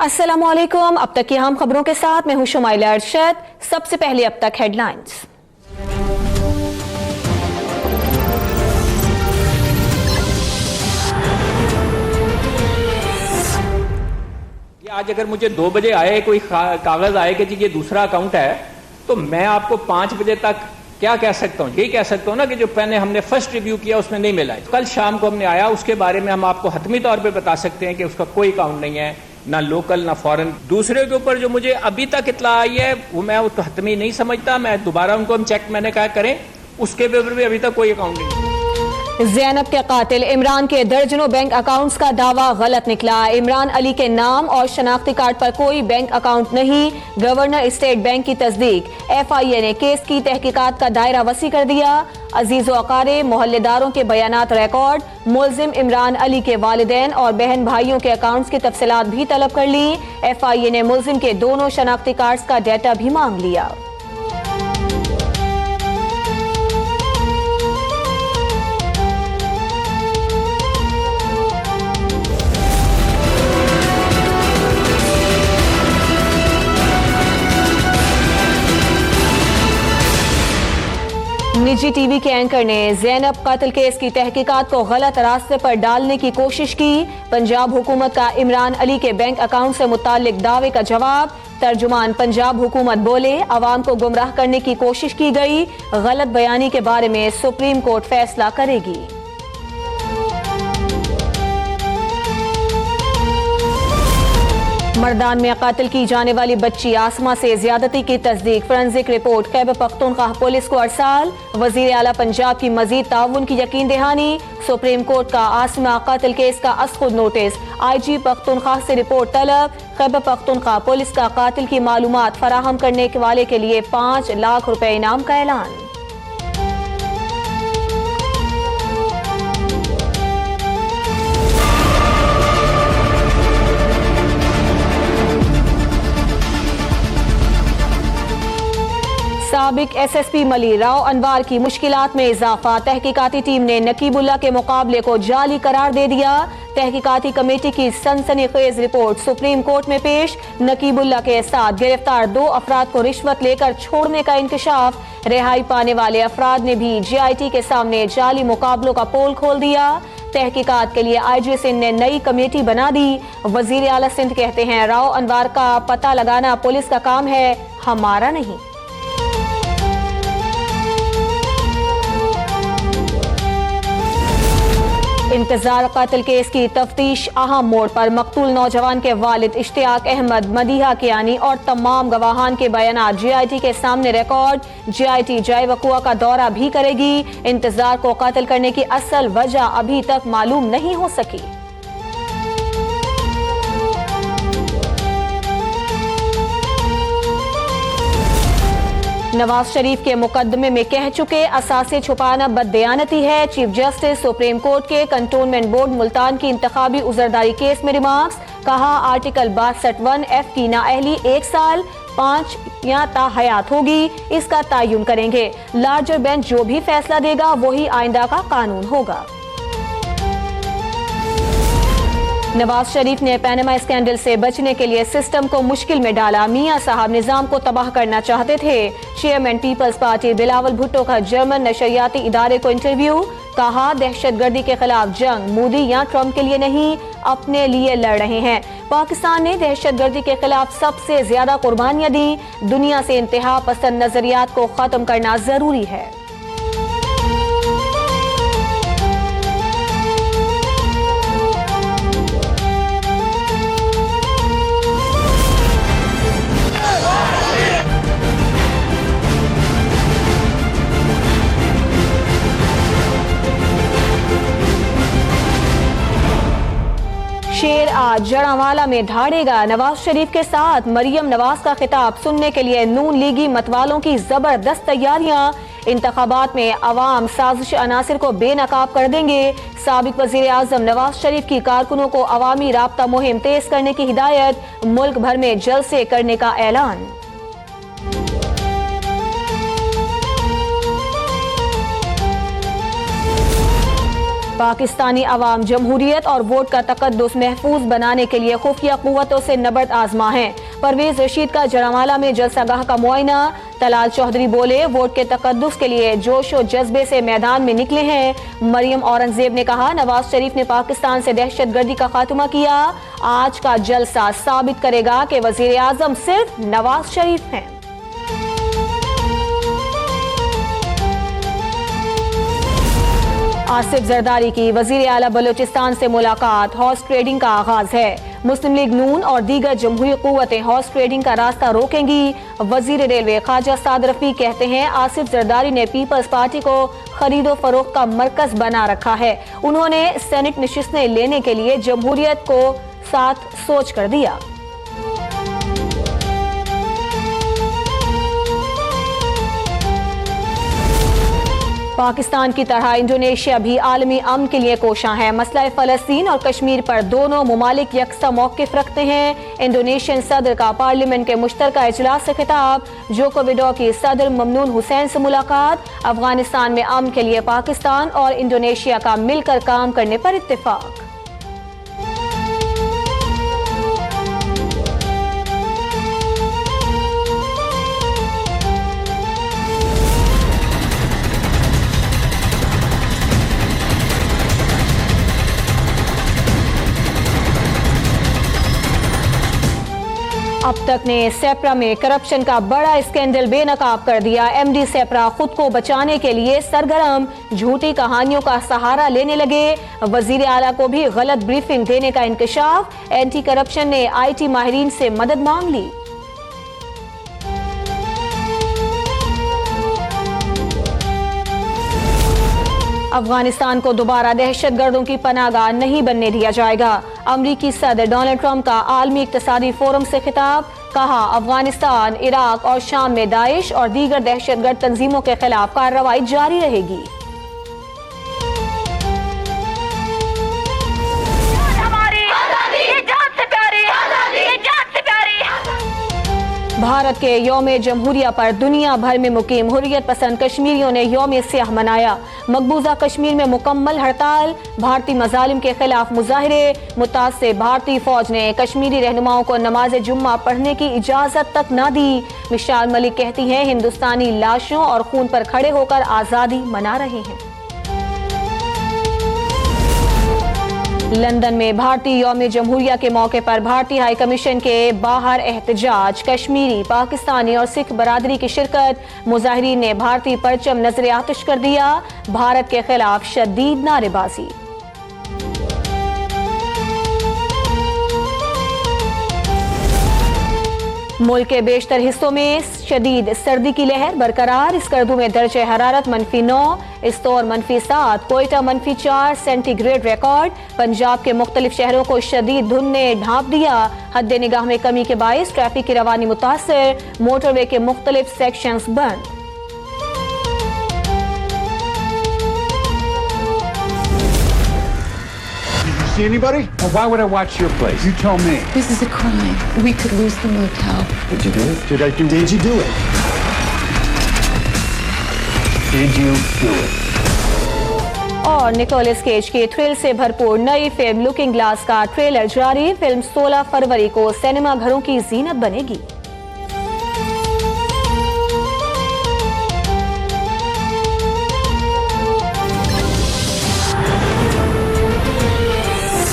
अस्सलामुअलैकुम। अब तक की अहम खबरों के साथ मैं हूं शुमाइला अरशद। सबसे पहले अब तक हेडलाइंस। आज अगर मुझे 2 बजे आए कोई कागज आए कि जी ये दूसरा अकाउंट है, तो मैं आपको 5 बजे तक क्या कह सकता हूँ? यही कह सकता हूँ ना कि जो मैंने हमने फर्स्ट रिव्यू किया उसमें नहीं मिला है। कल शाम को हमने आया, उसके बारे में हम आपको हतमी तौर पे बता सकते हैं कि उसका कोई अकाउंट नहीं है, ना लोकल ना फॉरेन। दूसरे के ऊपर जो मुझे अभी तक इतला आई है वो मैं उसको हतमी नहीं समझता। मैं दोबारा उनको हम चेक मैंने कहा करें, उसके ऊपर भी अभी तक कोई अकाउंट नहीं है। ज़ैनब के कातिल इमरान के दर्जनों बैंक अकाउंट्स का दावा गलत निकला। इमरान अली के नाम और शनाख्ती कार्ड पर कोई बैंक अकाउंट नहीं। गवर्नर स्टेट बैंक की तस्दीक। FIA ने केस की तहकीकात का दायरा वसी कर दिया। अजीज़ो अकारे मोहल्लेदारों के बयानात रिकॉर्ड। मुल्जिम इमरान अली के वालिदैन और बहन भाइयों के अकाउंट्स की तफसीलात भी तलब कर ली। FIA ने मुल्जिम के दोनों शनाख्ती कार्ड्स का डाटा भी मांग लिया। निजी टीवी के एंकर ने ज़ैनब कत्ल केस की तहकीकात को गलत रास्ते पर डालने की कोशिश की। पंजाब हुकूमत का इमरान अली के बैंक अकाउंट से मुताल्लिक दावे का जवाब। तर्जुमान पंजाब हुकूमत बोले, अवाम को गुमराह करने की कोशिश की गई। गलत बयानी के बारे में सुप्रीम कोर्ट फैसला करेगी। मर्दान में कत्ल की जाने वाली बच्ची आसमा से ज्यादती की तस्दीक। Forensic report Khyber Pakhtunkhwa police को अरसाल। वजीर आला पंजाब की मजीद ताउन की यकीन दहानी। सुप्रीम कोर्ट का आसमा कत्ल केस का असखुद नोटिस। IG पख्तूनख्वा से रिपोर्ट तलब। खैबर पख्तूनख्वा पुलिस का कातिल की मालूमात फराहम करने वाले के लिए 5 लाख रुपए इनाम का ऐलान। साबिक SSP मली राव अनवार की मुश्किलात में इजाफा। तहकीकाती टीम ने नकीबुल्ला के मुकाबले को जाली करार दे दिया। तहकीकाती कमेटी की सनसनीखेज रिपोर्ट सुप्रीम कोर्ट में पेश। नकीबुल्ला के साथ गिरफ्तार 2 अफराद को रिश्वत लेकर छोड़ने का इंकशाफ। रिहाई पाने वाले अफराद ने भी GIT के सामने जाली मुकाबलों का पोल खोल दिया। तहकीकात के लिए IG सिंध ने नई कमेटी बना दी। वजीर आला सिंध कहते हैं, राव अनवार का पता लगाना पुलिस का काम है, हमारा नहीं। इंतजार कत्ल केस की तफ्तीश अहम मोड़ पर। मकतूल नौजवान के वालिद इश्तियाक अहमद, मदीहा कियानी और तमाम गवाहान के बयानात GIT के सामने रिकॉर्ड। GIT जाए वकुआ का दौरा भी करेगी। इंतजार को कत्ल करने की असल वजह अभी तक मालूम नहीं हो सकी। नवाज शरीफ के मुकदमे में कह चुके, असासे छुपाना बददयानती है। चीफ जस्टिस सुप्रीम कोर्ट के कंटोनमेंट बोर्ड मुल्तान की इंतखाबी उजरदारी केस में रिमार्क्स। कहा, आर्टिकल 62(1)F की नाअहली 1 साल 5 या ताहयात होगी, इसका तयन करेंगे। लार्जर बेंच जो भी फैसला देगा वही आइंदा का कानून होगा। नवाज शरीफ ने पैनामा स्कैंडल से बचने के लिए सिस्टम को मुश्किल में डाला। मियां साहब निजाम को तबाह करना चाहते थे। Chairman People's Party Bilawal Bhutto का जर्मन नशरियाती इदारे को इंटरव्यू। कहा, दहशतगर्दी के खिलाफ जंग मोदी या ट्रंप के लिए नहीं, अपने लिए लड़ रहे हैं। पाकिस्तान ने दहशतगर्दी के खिलाफ सबसे ज्यादा कुर्बानियां दी। दुनिया से इंतहा पसंद नजरियात को खत्म करना जरूरी है। शेर आज जड़ावाला में ढाड़ेगा। नवाज शरीफ के साथ मरियम नवाज का खिताब सुनने के लिए नून लीगी मतवालों की जबरदस्त तैयारियां। इंतखाबात में अवाम साजिश अनासिर को बेनकाब कर देंगे। साबिक वजीर आजम नवाज शरीफ की कारकुनों को अवामी राब्ता मुहिम तेज करने की हिदायत। मुल्क भर में जलसे करने का ऐलान। पाकिस्तानी अवाम जमहूरियत और वोट का तकद्दुस महफूज बनाने के लिए खुफिया कुव्वतों से नबर्द आजमा है। परवेज रशीद का जरामाला में जलसागाह का मुआयना। तलाल चौधरी बोले, वोट के तकद्दुस के लिए जोश और जज्बे से मैदान में निकले हैं। मरियम औरंगजेब ने कहा, नवाज शरीफ ने पाकिस्तान से दहशतगर्दी का खात्मा किया। आज का जलसा साबित करेगा कि वजीर आजम सिर्फ नवाज शरीफ हैं। आसिफ जरदारी की वजीर आला बलूचिस्तान से मुलाकात। हॉर्स ट्रेडिंग का आगाज है। मुस्लिम लीग नून और दीगर जमहूरी कुव्वतें हॉर्स ट्रेडिंग का रास्ता रोकेंगी। वजीर रेलवे ख्वाजा साद रफीक कहते हैं, आसिफ जरदारी ने पीपल्स पार्टी को खरीदो फरोख्त का मरकज बना रखा है। उन्होंने सेनेट नशिस्तें लेने के लिए जमहूरियत को साथ सोच कर दिया। पाकिस्तान की तरह इंडोनेशिया भी आलमी अमन के लिए कोशां है। मसला फ़लस्तीन और कश्मीर पर दोनों मुमालिक यकसा मौक़िफ़ रखते हैं। इंडोनेशियन सदर का पार्लियामेंट के मुश्तरका इजलास से खिताब। जोको विडो की सदर ममनून हुसैन से मुलाकात। अफगानिस्तान में अमन के लिए पाकिस्तान और इंडोनेशिया का मिलकर काम करने पर इत्तेफाक। अब तक ने सेप्रा में करप्शन का बड़ा स्कैंडल बेनकाब कर दिया। एमडी सेप्रा खुद को बचाने के लिए सरगर्म, झूठी कहानियों का सहारा लेने लगे। वजीर आला को भी गलत ब्रीफिंग देने का इंकशाफ। एंटी करप्शन ने IT माहिरीन से मदद मांग ली। अफगानिस्तान को दोबारा दहशतगर्दों की पनाहगाह नहीं बनने दिया जाएगा। अमरीकी सदर डोनाल्ड ट्रंप का आलमी इक्तसादी फोरम से खिताब। कहा, अफगानिस्तान, इराक और शाम में दाइश और दीगर दहशतगर्द तंजीमों के खिलाफ कार्रवाई जारी रहेगी। भारत के यौम जमहूरिया पर दुनिया भर में मुकीम हुर्रियत पसंद कश्मीरियों ने यौम सियाह मनाया। मकबूजा कश्मीर में मुकम्मल हड़ताल। भारतीय मजालिम के खिलाफ मुजाहिरे। मुतासिब भारतीय फौज ने कश्मीरी रहनुमाओं को नमाज जुम्मा पढ़ने की इजाजत तक न दी। मिशाल मलिक कहती हैं, हिंदुस्तानी लाशों और खून पर खड़े होकर आजादी मना रहे हैं। लंदन में भारतीय यौम जमहूरिया के मौके पर भारतीय हाई कमीशन के बाहर एहतजाज। कश्मीरी, पाकिस्तानी और सिख बरादरी की शिरकत। मुजाहिरीन ने भारतीय परचम नजर आतिश कर दिया। भारत के खिलाफ शदीद नारेबाजी। मुल्क के बेशतर हिस्सों में शदीद सर्दी की लहर बरकरार। स्कर्दू में दर्जे हरारत -9, इस्तौर -7, कोयटा -4 सेंटीग्रेड रिकॉर्ड। पंजाब के मुख्तलिफ शहरों को शदीद धुंध ने ढांप दिया। हद निगाह में कमी के बाइस ट्रैफिक की रवानी मुतासर। मोटरवे के मुख्तलिफ सेक्शंस बंद। See anybody? Well, why would I watch your place? You tell me. This is a crime. We could lose the motel. Did you do it? Did I do it? Did you do it? Did you do it? और Nicolas Cage की thrill से भरपूर नई film looking glass का trailer जारी। Film 16 फरवरी को cinema घरों की जीनत बनेगी।